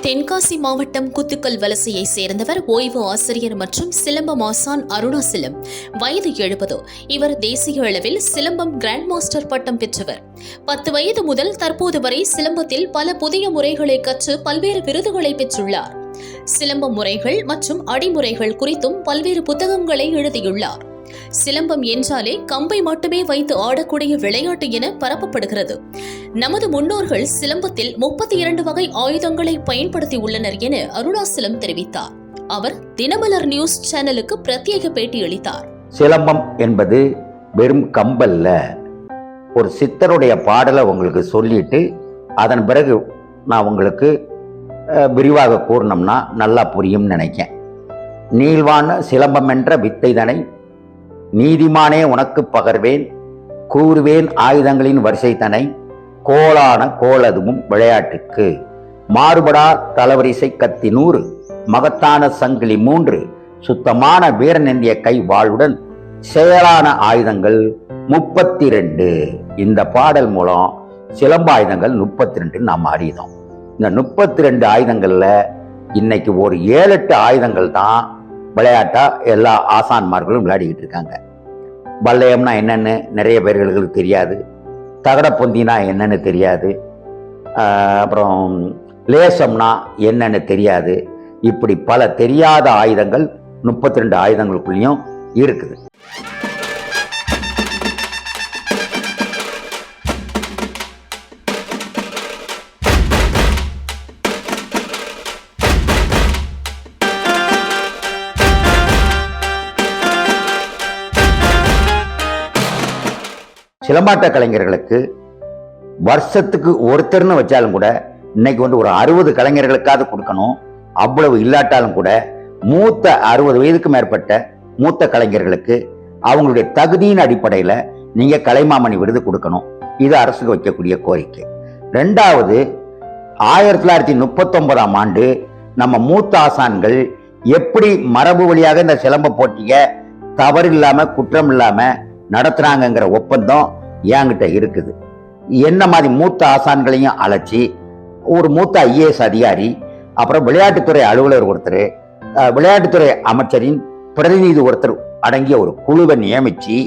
தென்காசி மாவட்டம் குத்துக்கல் வலசையை சேர்ந்தவர் ஓய்வு ஆசிரியர் மற்றும் சிலம்பம் ஆசான் அருணாசிலம். வயது 70. இவர் தேசிய அளவில் சிலம்பம் கிராண்ட் மாஸ்டர் பட்டம் பெற்றவர். 10 வயது முதல் தற்போது வரை சிலம்பத்தில் பல புதிய முறைகளை கற்று பல்வேறு விருதுகளை பெற்றுள்ளார். சிலம்ப முறைகள் மற்றும் அடிமுறைகள் குறித்தும் பல்வேறு புத்தகங்களை எழுதியுள்ளார். சிலம்பம் என்றாலே கம்பை மட்டுமே வைத்து ஆடக்கூடிய விளையாட்டு என பரப்பப்படுகிறது. நமது முன்னோர்கள் சிலம்பத்தில் 32 வகை ஆயுதங்களை பயன்படுத்தி உள்ளனர் என அருணாசிலம் தெரிவித்தார். அவர் தினமலர் நியூஸ் சேனலுக்கு பிரத்யேக பேட்டியளித்தார். சிலம்பம் என்பது வெறும் கம்பல்ல. ஒரு சித்தருடைய பாடலை உங்களுக்கு சொல்லிட்டு அதன் பிறகு நான் உங்களுக்கு விரிவாக கூறணும்னா நல்லா புரியும் நினைக்கேன். நீள்வான சிலம்பம் என்ற வித்தைதனை நீதிமானே உனக்கு பகர்வேன், கூறுவேன் ஆயுதங்களின் வரிசை தனை, கோளான கோளதுவும் விளையாட்டுக்கு, மாறுபடா தலவரிசை கத்தி 100, மகத்தான சங்கிலி 3, சுத்தமான வீரன் என்ற கை வாளுடன் செயலான ஆயுதங்கள் 32. இந்த பாடல் மூலம் சிலம்ப ஆயுதங்கள் 32 நாம் அறிந்தோம். இந்த 32 ஆயுதங்கள்ல இன்னைக்கு ஒரு 7-8 ஆயுதங்கள் தான் விளையாட்டா எல்லா ஆசான்மார்களும் விளையாடிக்கிட்டு இருக்காங்க. பல்லையம்னா என்னன்னு நிறைய பேர்களுக்கு தெரியாது. தகடப்பொந்தினா என்னன்னு தெரியாது. அப்புறம் லேசம்னா என்னன்னு தெரியாது. இப்படி பல தெரியாத ஆயுதங்கள் 32 ஆயுதங்களுக்குள்ளேயும் இருக்குது. சிலம்பாட்ட கலைஞர்களுக்கு வருஷத்துக்கு ஒருத்தர்னு வச்சாலும் கூட இன்னைக்கு ஒரு 60 கலைஞர்களுக்காவது கொடுக்கணும். அவ்வளவு இல்லாட்டாலும் கூட மூத்த 60 வயதுக்கு மேற்பட்ட மூத்த கலைஞர்களுக்கு அவங்களுடைய தகுதியின் அடிப்படையில் நீங்க கலைமாமணி விருது கொடுக்கணும். இது அரசுக்கு வைக்கக்கூடிய கோரிக்கை. 2வது, 1939ஆம் ஆண்டு நம்ம மூத்த ஆசான்கள் எப்படி மரபு வழியாக இந்த சிலம்ப போட்டியை தவறு இல்லாம குற்றம் இல்லாம நடத்துறாங்கிற ஒப்பந்தம் என்கிட்ட இருக்குது. என்ன மாதிரி மூத்த ஆசான்களையும் அழைச்சி ஒரு மூத்த IAS அதிகாரி, அப்புறம் விளையாட்டுத்துறை அலுவலர் ஒருத்தர், விளையாட்டுத்துறை அமைச்சரின் பிரதிநிதி ஒருத்தர் அடங்கிய ஒரு குழுவை நியமிச்சு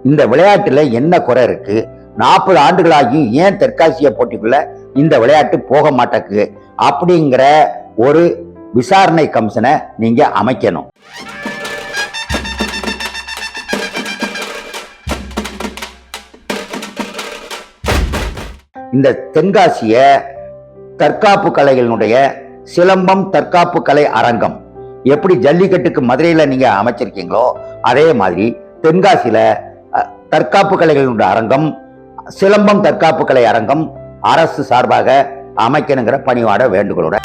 இந்த விளையாட்டுல என்ன குறை இருக்கு, 40 ஆண்டுகளாகியும் ஏன் தெற்காசிய போட்டிக்குள்ள இந்த விளையாட்டு போக மாட்டேங்குது அப்படிங்கிற ஒரு விசாரணை கமிஷனை நீங்க அமைக்கணும். இந்த தென்காசிய தற்காப்பு கலைகளினுடைய சிலம்பம் தற்காப்பு கலை அரங்கம் எப்படி ஜல்லிக்கட்டுக்கு மதுரையில நீங்க அமைச்சிருக்கீங்களோ அதே மாதிரி தென்காசியில தற்காப்பு கலைகளினுடைய அரங்கம், சிலம்பம் தற்காப்பு கலை அரங்கம் அரசு சார்பாக அமைக்கணுங்கிற பணிவாட வேண்டுகோளோட